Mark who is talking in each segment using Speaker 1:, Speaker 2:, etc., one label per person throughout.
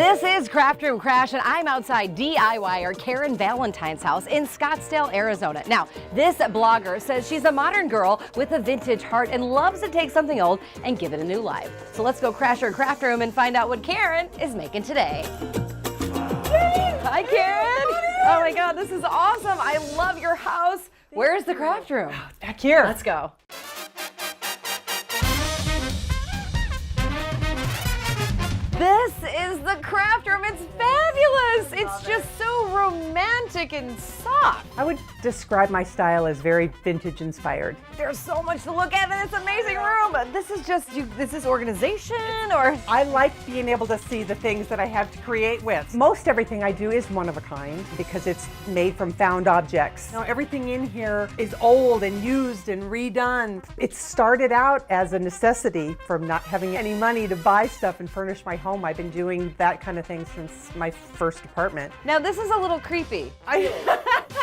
Speaker 1: This is Craft Room Crash, and I'm outside DIYer Karen Valentine's house in Scottsdale, Arizona. Now, this blogger says she's a modern girl with a vintage heart and loves to take something old and give it a new life. So let's go crash her craft room and find out what Karen is making today. Hi, Karen. Oh my God, this is awesome. I love your house. Where's the craft room?
Speaker 2: Back here.
Speaker 1: Let's go. This is the craft room. It's fabulous. It's just so romantic and soft.
Speaker 2: I would describe my style as very vintage inspired.
Speaker 1: There's so much to look at in this amazing room. But this is just, this is organization or?
Speaker 2: I like being able to see the things that I have to create with. Most everything I do is one of a kind because it's made from found objects. You know, everything in here is old and used and redone. It started out as a necessity from not having any money to buy stuff and furnish my home. I've been doing that kind of thing since my first apartment.
Speaker 1: Now this is a little creepy.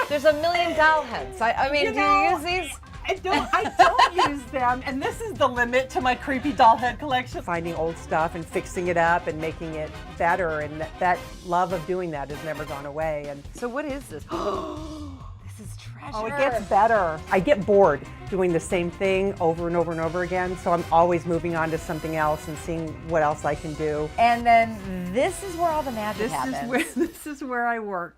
Speaker 1: There's a million doll heads. I mean, do you use these?
Speaker 2: I don't use them, and this is the limit to my creepy doll head collection. Finding old stuff and fixing it up and making it better, and that love of doing that has never gone away. And
Speaker 1: so what is this? This is treasure.
Speaker 2: Oh, it gets better. I get bored doing the same thing over and over and over again, so I'm always moving on to something else and seeing what else I can do.
Speaker 1: And then this is where all the magic happens.
Speaker 2: This is where I work.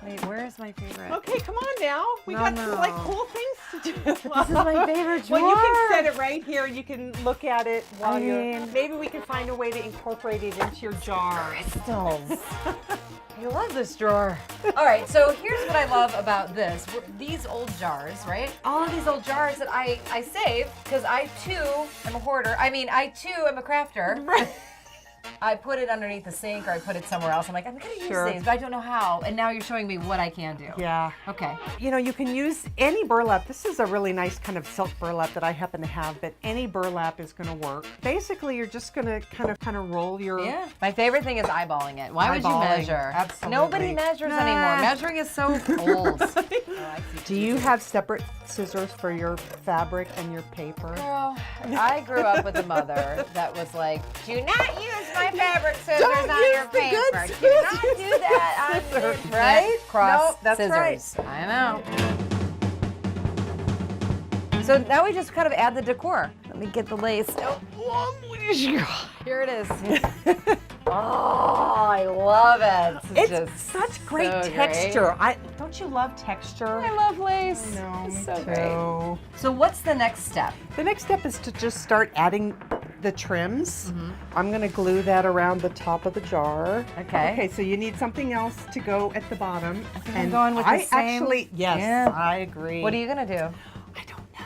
Speaker 1: Wait, where is my favorite?
Speaker 2: Okay, come on now. We got some like cool things to do.
Speaker 1: This is my favorite drawer.
Speaker 2: Well, you can set it right here. You can look at it while you're. Maybe we can find a way to incorporate it into your jar.
Speaker 1: Crystals. I love this drawer. All right, so here's what I love about this. These old jars, right? All of these old jars that I save because I too am a hoarder. I mean, I too am a crafter.
Speaker 2: Right.
Speaker 1: I put it underneath the sink or I put it somewhere else. I'm like, I'm gonna use these, but I don't know how. And now you're showing me what I can do.
Speaker 2: Yeah.
Speaker 1: Okay.
Speaker 2: You know, you can use any burlap. This is a really nice kind of silk burlap that I happen to have, but any burlap is gonna work. Basically, you're just gonna kind of roll your...
Speaker 1: Yeah. My favorite thing is eyeballing it. Why would you measure?
Speaker 2: Absolutely.
Speaker 1: Nobody measures anymore. Measuring is so old.
Speaker 2: Do you have separate scissors for your fabric and your paper?
Speaker 1: Girl, I grew up with a mother that was like, do not use my fabric scissors on your paper. Do not do that on your, right? Cross scissors. Right. I know. So now we just kind of add the decor. Let me get the lace. Oh, here it is. Oh, I love it.
Speaker 2: It's such great texture. Don't you love texture?
Speaker 1: I love lace.
Speaker 2: No,
Speaker 1: it's
Speaker 2: me
Speaker 1: so
Speaker 2: too.
Speaker 1: great. So what's the next step?
Speaker 2: The next step is to just start adding the trims. I'm going to glue that around the top of the jar.
Speaker 1: Okay.
Speaker 2: Okay, so you need something else to go at the bottom.
Speaker 1: I think I'm going with the same.
Speaker 2: Yes, I agree.
Speaker 1: What are you going to do?
Speaker 2: I don't know.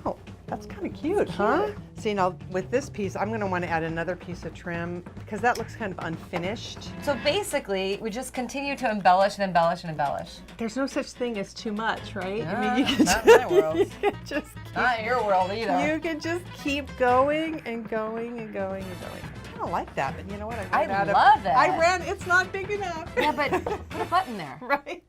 Speaker 2: Oh, that's kind of cute, huh? See, now with this piece, I'm going to want to add another piece of trim because that looks kind of unfinished.
Speaker 1: So basically, we just continue to embellish and embellish and embellish.
Speaker 2: There's no such thing as too much, right?
Speaker 1: No,
Speaker 2: I mean, you can
Speaker 1: not in my world.
Speaker 2: You can just
Speaker 1: Not in your world either.
Speaker 2: You can just keep going and going and going and going. I don't like that, but you know what?
Speaker 1: I love it.
Speaker 2: It's not big enough.
Speaker 1: Yeah, but put a button there.
Speaker 2: Right.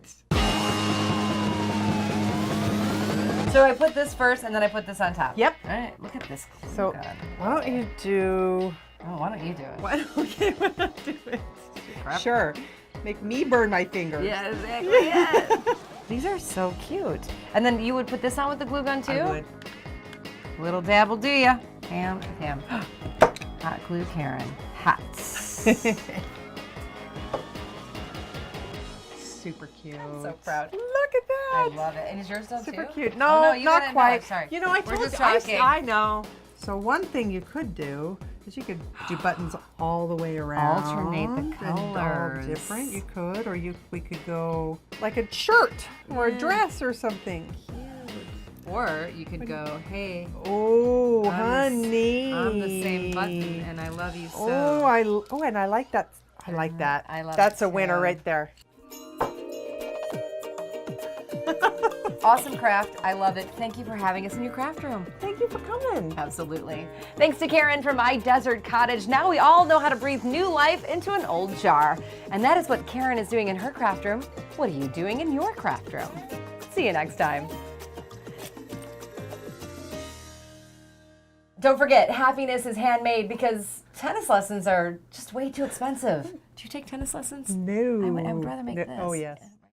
Speaker 1: So I put this first and then I put this on top.
Speaker 2: Yep.
Speaker 1: All right, look at this.
Speaker 2: So why don't you do...
Speaker 1: Oh, why don't you do it?
Speaker 2: Why don't I do it? Sure. Make me burn my fingers.
Speaker 1: Yeah, exactly. Yeah. These are so cute. And then you would put this on with the glue gun too?
Speaker 2: I would.
Speaker 1: Little dabble do ya? Pam. Hot glue Karen. Hot.
Speaker 2: Super cute.
Speaker 1: I'm so proud.
Speaker 2: Look at that.
Speaker 1: I love it. And is yours done
Speaker 2: Super
Speaker 1: too?
Speaker 2: cute. No, not quite.
Speaker 1: Sorry.
Speaker 2: You know, I told you. I know. So one thing you could do is you could do buttons all the way around.
Speaker 1: Alternate the colors.
Speaker 2: All different. You could, or we could go like a shirt or a dress or something.
Speaker 1: Or you could go, hey.
Speaker 2: Oh, honey.
Speaker 1: I'm the same button, and I love you so.
Speaker 2: And I like that. I like that.
Speaker 1: I love
Speaker 2: That's
Speaker 1: it
Speaker 2: a winner
Speaker 1: too.
Speaker 2: right there.
Speaker 1: Awesome craft. I love it. Thank you for having us in your craft room.
Speaker 2: Thank you for coming.
Speaker 1: Absolutely. Thanks to Karen from My Desert Cottage. Now we all know how to breathe new life into an old jar. And that is what Karen is doing in her craft room. What are you doing in your craft room? See you next time. Don't forget, happiness is handmade because tennis lessons are just way too expensive. Do you take tennis lessons?
Speaker 2: No.
Speaker 1: I would rather make this.
Speaker 2: Oh, yes.